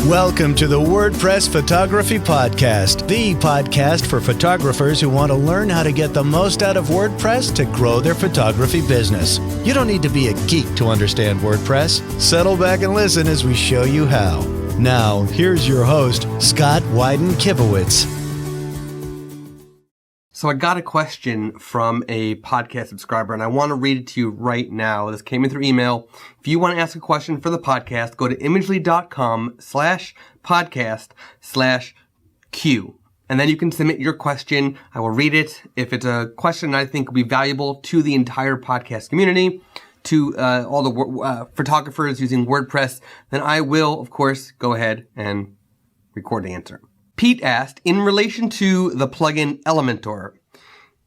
Welcome to the WordPress Photography Podcast, the podcast for photographers who want to learn how to get the most out of WordPress to grow their photography business. You don't need to be a geek to understand WordPress. Settle back and listen as we show you how. Now, here's your host, Scott Wyden-Kivowitz. So I got a question from a podcast subscriber, and I want to read it to you right now. This came in through email. If you want to ask a question for the podcast, go to imagely.com/podcast/Q. And then you can submit your question. I will read it. If it's a question I think will be valuable to the entire podcast community, to all the photographers using WordPress, then I will, of course, go ahead and record the answer. Pete asked, in relation to the plugin Elementor,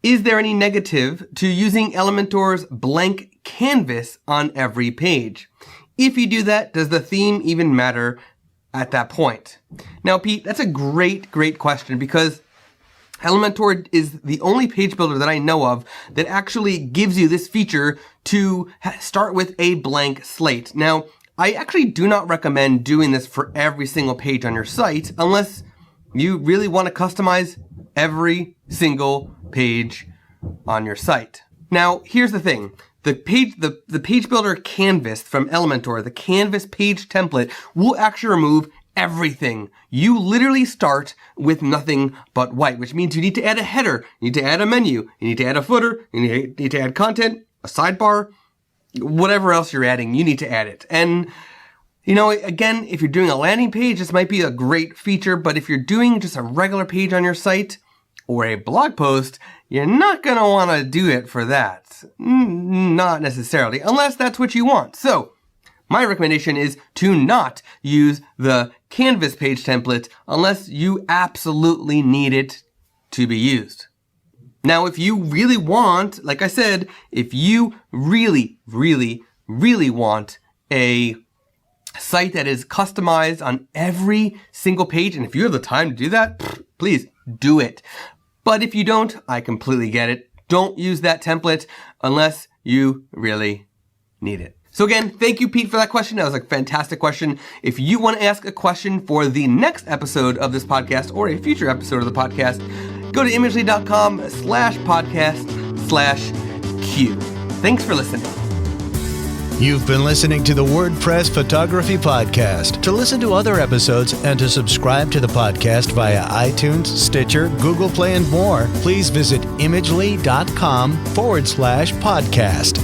is there any negative to using Elementor's blank canvas on every page? If you do that, does the theme even matter at that point? Now, Pete, that's a great question, because Elementor is the only page builder that I know of that actually gives you this feature to start with a blank slate. Now, I actually do not recommend doing this for every single page on your site unless you really want to customize every single page on your site. Now, here's the thing. The page builder canvas from Elementor, the canvas page template, will actually remove everything. You literally start with nothing but white, which means you need to add a header, you need to add a menu, you need to add a footer, you need to add content, a sidebar, whatever else you're adding, you need to add it. And you know, again, if you're doing a landing page, this might be a great feature, but if you're doing just a regular page on your site or a blog post, you're not going to want to do it for that. Not necessarily, unless that's what you want. So, my recommendation is to not use the Canvas page template unless you absolutely need it to be used. Now, if you really want, like I said, if you really want a site that is customized on every single page, and if you have the time to do that, please do it. But if you don't, I completely get it. Don't use that template unless you really need it. So again, thank you, Pete, for that question. That was a fantastic question. If you want to ask a question for the next episode of this podcast or a future episode of the podcast, go to imagely.com/podcast/Q. Thanks for listening. You've been listening to the WordPress Photography Podcast. To listen to other episodes and to subscribe to the podcast via iTunes, Stitcher, Google Play, and more, please visit imagely.com/podcast.